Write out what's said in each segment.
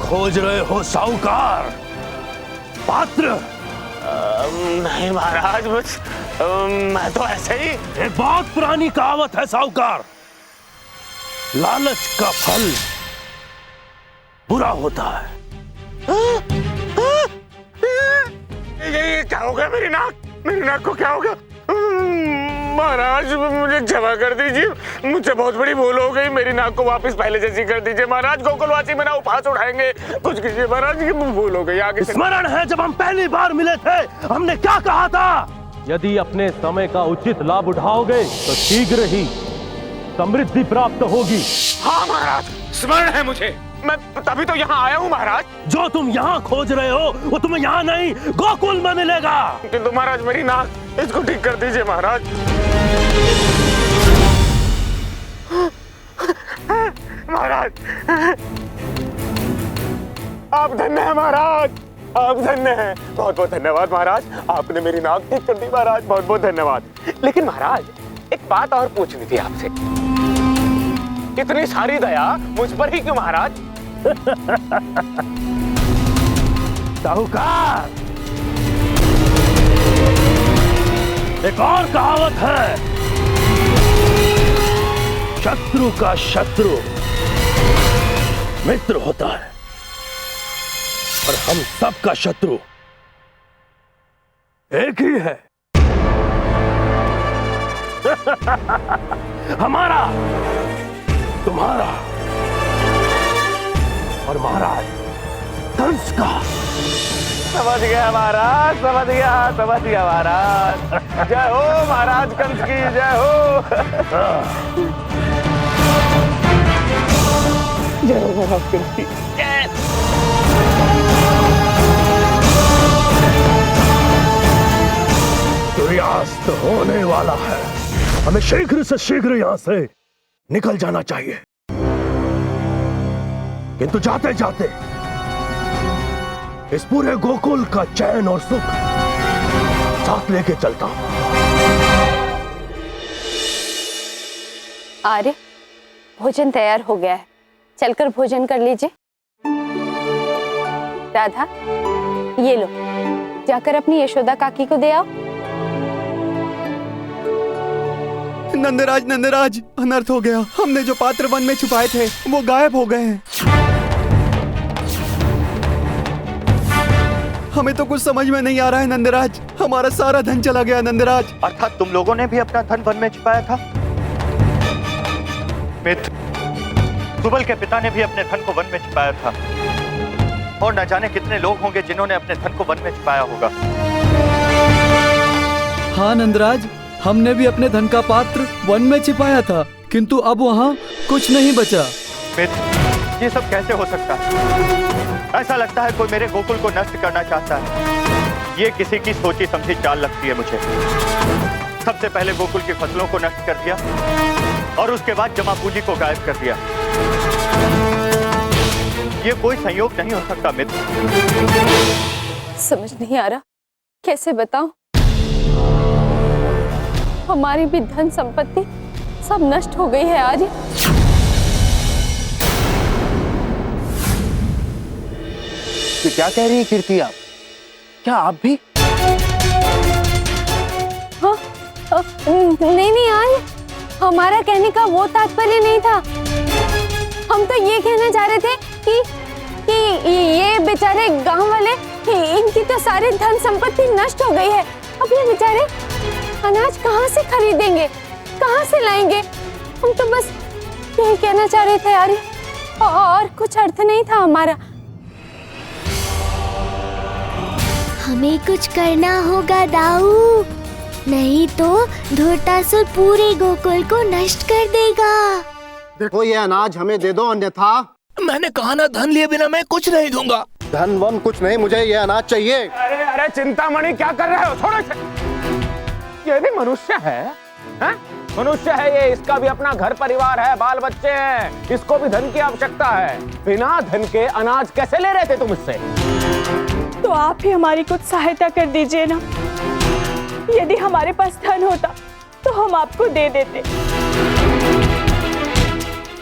खोज रहे हो साहूकार? पात्र? नहीं महाराज, बस मैं तो ऐसे ही। एक बहुत पुरानी कहावत है साहूकार, लालच का फल बुरा होता है। ये क्या हो गया? मेरी नाक को क्या हो गया? महाराज मुझे क्षमा कर दीजिए, मुझसे बहुत बड़ी भूल हो गई। मेरी नाक को वापस पहले जैसी कर दीजिए महाराज। गोकुलवासी मेरा उपहास उठाएंगे, कुछ कीजिए महाराज, ये भूल हो गई। आगे स्मरण है जब हम पहली बार मिले थे हमने क्या कहा था? यदि अपने समय का उचित लाभ उठाओगे तो शीघ्र ही समृद्धि प्राप्त होगी। हाँ महाराज, स्मरण है मुझे, मैं तभी तो यहाँ आया हूँ महाराज। जो तुम यहाँ खोज रहे हो वो तुम्हें यहाँ नहीं गोकुल में मिलेगा। किंतु महाराज मेरी नाक, इसको ठीक कर दीजिए महाराज। महाराज आप धन्य हैं महाराज, आप धन्य हैं। बहुत बहुत धन्यवाद महाराज, आपने मेरी नाक ठीक कर दी महाराज, बहुत बहुत धन्यवाद। लेकिन महाराज एक बात और पूछनी थी आपसे, इतनी सारी दया मुझ पर ही क्यों महाराज? साहूकार, एक और कहावत है, शत्रु का शत्रु मित्र होता है और हम सबका शत्रु एक ही है। हमारा, तुम्हारा और महाराज कंस का। समझ गया महाराज, समझ गया महाराज। जय हो महाराज कंस की, जय हो। जय हो महाराज कंस की। सूर्यास्त होने वाला है, हमें शीघ्र से शीघ्र यहां से निकल जाना चाहिए। किंतु जाते जाते इस पूरे गोकुल का चैन और सुख साथ लेके चलता हूं। आर्य, भोजन तैयार हो गया है, चलकर भोजन कर लीजिए। राधा, ये लो, जाकर अपनी यशोदा काकी को दे आओ। नंदराज, नंदराज, अनर्थ हो गया। हमने जो पात्र वन में छुपाए थे वो गायब हो गए हैं। हमें तो कुछ समझ में नहीं आ रहा है नंदराज, हमारा सारा धन चला गया नंदराज। अर्थात तुम लोगों ने भी अपना धन वन में छिपाया था? मित्र, सुबल के पिता ने भी अपने धन को वन में छिपाया था, और न जाने कितने लोग होंगे जिन्होंने अपने धन को वन में छिपाया होगा। हाँ नंदराज, हमने भी अपने धन का पात्र वन में छिपाया था, किंतु अब वहाँ कुछ नहीं बचा। मित्र, ये सब कैसे हो सकता है? ऐसा लगता है कोई मेरे गोकुल को नष्ट करना चाहता है। ये किसी की सोची समझी चाल लगती है मुझे। सबसे पहले गोकुल की फसलों को नष्ट कर दिया और उसके बाद जमा पूंजी को गायब कर दिया। ये कोई संयोग नहीं हो सकता मित्र। समझ नहीं आ रहा, कैसे बताऊं? हमारी भी धन संपत्ति सब नष्ट हो गई है आर्य। तो क्या कह रही है कीर्ति आप? क्या आप भी? हाँ, नहीं आर्य, हमारा कहने का वो तात्पर्य नहीं था। हम तो ये कहना चाह रहे थे कि ये बेचारे गांव वाले, इनकी तो सारी धन संपत्ति नष्ट हो गई है। अब ये बेचारे अनाज कहाँ से खरीदेंगे, कहाँ से लाएंगे? हम तो बस यही कहना चाह रहे थे आर्य, और कुछ अर्थ नहीं था हमारा। हमें कुछ करना होगा दाऊ, नहीं तो धूर्तासुर पूरे गोकुल को नष्ट कर देगा। देखो ये अनाज हमें दे दो, अन्यथा। मैंने कहा ना, धन लिए बिना मैं कुछ नहीं दूंगा। धन वन कुछ नहीं, मुझे ये अनाज चाहिए। अरे अरे चिंतामणि, क्या कर रहे हो? छोड़ो इसे। ये भी मनुष्य है, हा? मनुष्य है ये, इसका भी अपना घर परिवार है, बाल बच्चे हैं, इसको भी धन की आवश्यकता है। बिना धन के अनाज कैसे ले रहे थे तुम इससे? तो आप ही हमारी कुछ सहायता कर दीजिए ना। यदि हमारे पास धन होता तो हम आपको दे देते,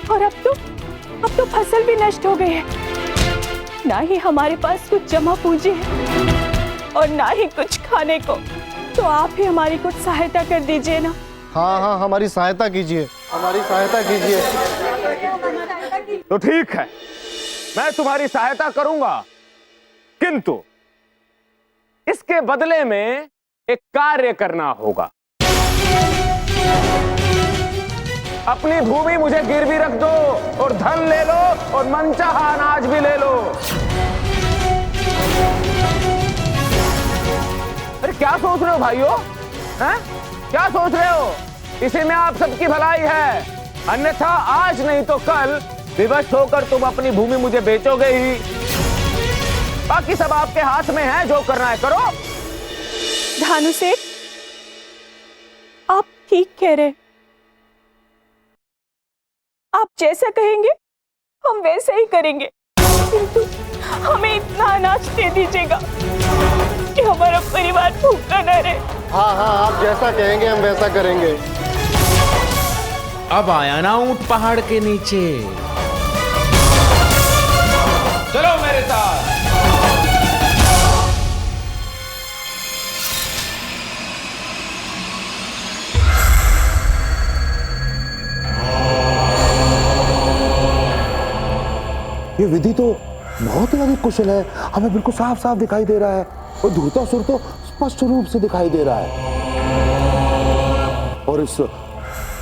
और अब तो फसल भी नष्ट हो गई है। ना ही हमारे पास कुछ जमा पूंजी है और ना ही कुछ खाने को, तो आप ही हमारी कुछ सहायता कर दीजिए ना। हाँ हाँ, हमारी सहायता कीजिए, हमारी सहायता कीजिए। तो ठीक है, मैं तुम्हारी सहायता करूंगा, किंतु इसके बदले में एक कार्य करना होगा। अपनी भूमि मुझे गिरवी रख दो और धन ले लो और मनचाहा अनाज भी ले लो। अरे क्या सोच रहे हो भाइयों, हैं? क्या सोच रहे हो? इसी में आप सबकी भलाई है, अन्यथा आज नहीं तो कल विवश होकर तुम अपनी भूमि मुझे बेचोगे ही। बाकी सब आपके हाथ में है, जो करना है करो। धानु सेठ, आप ठीक कह रहे, आप जैसा कहेंगे हम वैसा ही करेंगे, किंतु हमें इतना अनाज दे दीजिएगा कि हमारा परिवार भूखा न रहे। हाँ हाँ, आप जैसा कहेंगे हम वैसा करेंगे। अब आया ना ऊंट पहाड़ के नीचे। चलो मेरे साथ। ये विधि तो बहुत ही अधिक कुशल है, हमें बिल्कुल साफ साफ दिखाई दे रहा है और धूर्तासुर तो स्पष्ट रूप से दिखाई दे रहा है। और इस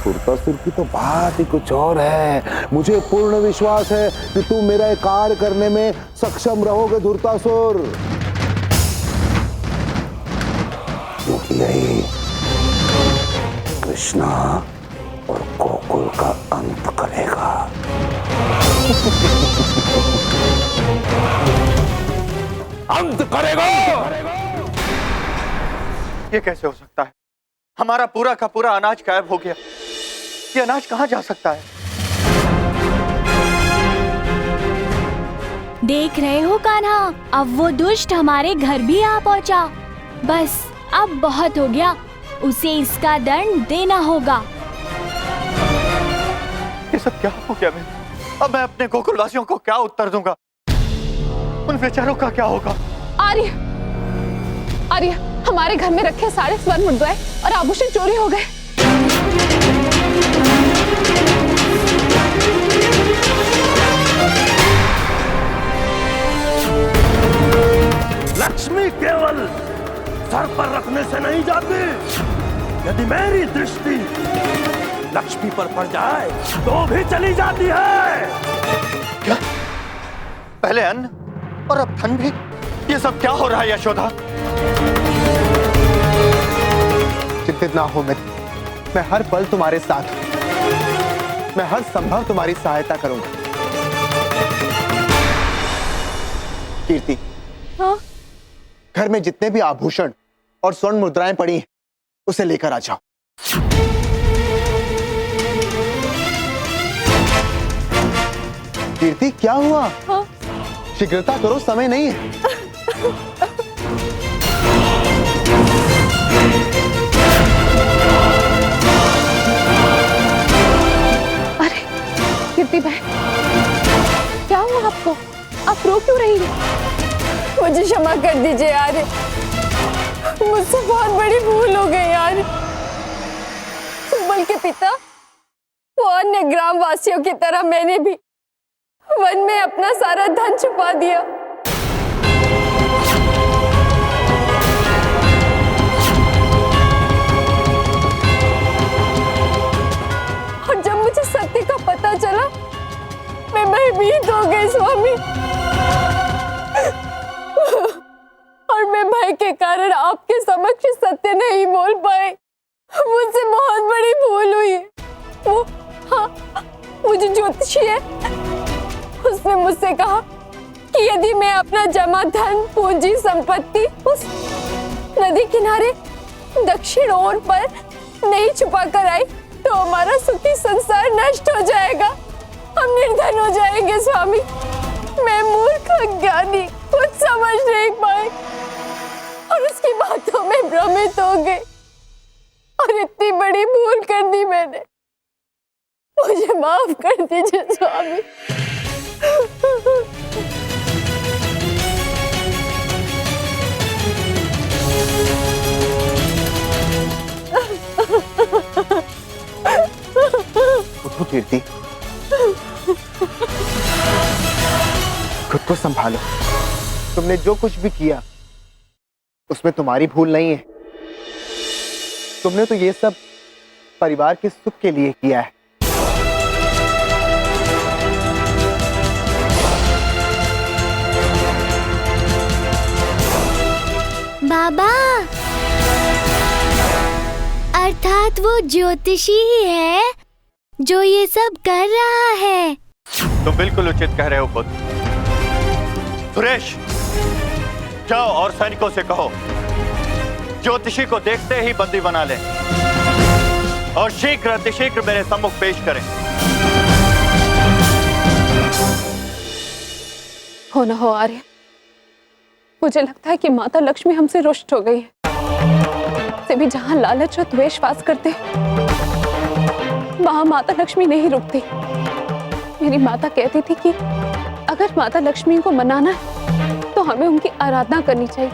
धूर्तासुर की तो बात ही कुछ और है। मुझे पूर्ण विश्वास है कि तुम मेरा एक कार्य करने में सक्षम रहोगे धूर्तासुर, क्योंकि यही कृष्णा और गोकुल का अंत करेगा। अंत करेगा। ये कैसे हो सकता है? हमारा पूरा का पूरा अनाज गायब हो गया। ये अनाज कहां जा सकता है? देख रहे हो कान्हा, अब वो दुष्ट हमारे घर भी आ पहुंचा। बस अब बहुत हो गया, उसे इसका दंड देना होगा। ये सब क्या हो गया मेरे? अब मैं अपने गोकुल वासियों को क्या उत्तर दूंगा? उन बेचारों का क्या होगा? आर्य, आर्य, हमारे घर में रखे सारे स्वर्ण मुद्राएं और आभूषण चोरी हो गए। लक्ष्मी केवल सर पर रखने से नहीं जाती। यदि मेरी दृष्टि लक्ष्मी पर पड़ जाए तो भी चली जाती है। क्या? पहले अन्न और अब धन भी? ये सब क्या हो रहा है यशोदा? चिंतित ना हो, मैं हर पल तुम्हारे साथ हूं। मैं हर संभव तुम्हारी सहायता करूंगा। कीर्ति, हाँ? घर में जितने भी आभूषण और स्वर्ण मुद्राएं पड़ी हैं, उसे लेकर आ जाओ। कीर्ति, क्या हुआ? हाँ? शीघ्रता करो, समय नहीं है। अरे कीर्ति बहन, क्या हुआ आपको? आप रो क्यों रही हैं? मुझे क्षमा कर दीजिए यार, मुझसे बहुत बड़ी भूल हो गई यार। सुबल के पिता, वो अन्य ग्राम वासियों की तरह मैंने भी वन में अपना सारा धन छुपा दिया। और जब मुझे सत्य का पता चला, मैं भयभीत हो गई स्वामी। और मैं भय के कारण आपके समक्ष सत्य नहीं बोल पाए। मुझसे बहुत बड़ी भूल हुई है। वो जो ज्योतिषी है, उसने मुझसे कहा कि यदि मैं अपना जमा धन, पूंजी, संपत्ति उस नदी किनारे दक्षिण ओर पर नहीं छुपा कर आई तो हमारा सुखी संसार नष्ट हो जाएगा, हम निर्धन हो जाएंगे स्वामी। मैं मूर्ख अज्ञानी कुछ समझ नहीं पाई और उसकी बातों में भ्रमित हो गई और इतनी बड़ी भूल कर दी मैंने। मुझे माफ कर दीजिए स्वामी। कीर्ति, खुद को संभालो। तुमने जो कुछ भी किया उसमें तुम्हारी भूल नहीं है। तुमने तो ये सब परिवार के सुख के लिए किया है। बाबा, अर्थात वो ज्योतिषी ही है जो ये सब कर रहा है। तुम बिल्कुल उचित कह रहे हो खुद। सुरेश, जाओ और सैनिकों से कहो ज्योतिषी को देखते ही बंदी बना ले और शीघ्र अतिशीघ्र मेरे सम्मुख पेश करें। हो न हो आर्य, मुझे लगता है कि माता लक्ष्मी हमसे रुष्ट हो गई है। से भी जहां लालच और द्वेष वास करते वहां माता लक्ष्मी नहीं रुकती। मेरी माता कहती थी कि अगर माता लक्ष्मी को मनाना है तो हमें उनकी आराधना करनी चाहिए।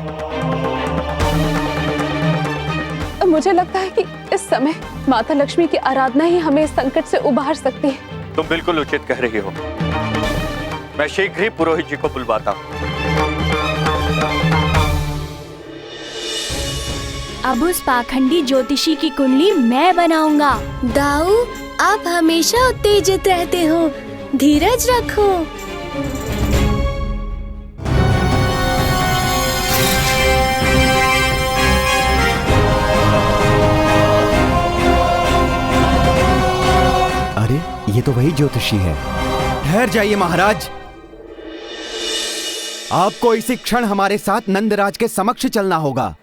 तो मुझे लगता है कि इस समय माता लक्ष्मी की आराधना ही हमें इस संकट से उबार सकती है। तुम बिल्कुल उचित कह रही हो। मैं शीघ्र ही पुरोहित जी को बुलवाता हूँ। अब उस पाखंडी ज्योतिषी की कुंडली मैं बनाऊंगा। दाऊ, आप हमेशा उत्तेजित रहते हो, धीरज रखो। अरे, ये तो वही ज्योतिषी है। ठहर जाइए महाराज, आपको इसी क्षण हमारे साथ नंदराज के समक्ष चलना होगा।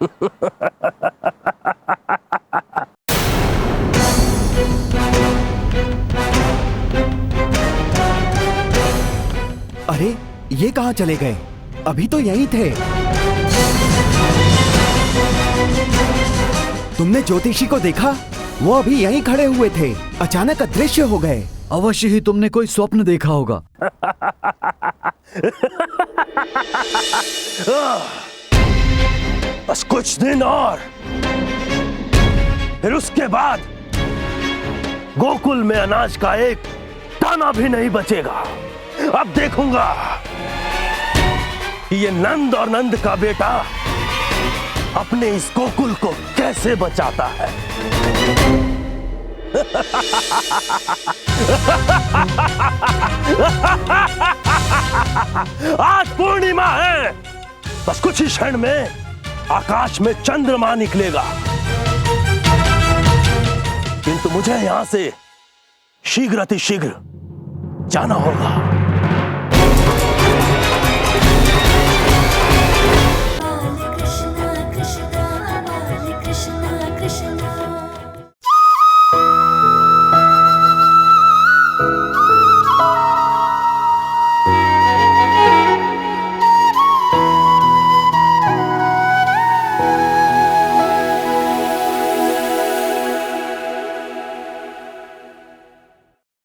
अरे, ये कहाँ चले गए? अभी तो यहीं थे। तुमने ज्योतिषी को देखा? वो अभी यहीं खड़े हुए थे, अचानक अदृश्य हो गए। अवश्य ही तुमने कोई स्वप्न देखा होगा। बस कुछ दिन और, फिर उसके बाद गोकुल में अनाज का एक दाना भी नहीं बचेगा। अब देखूंगा कि ये नंद और नंद का बेटा अपने इस गोकुल को कैसे बचाता है। आज पूर्णिमा है, बस कुछ ही क्षण में आकाश में चंद्रमा निकलेगा। किंतु मुझे यहां से शीघ्र अतिशीघ्र जाना होगा।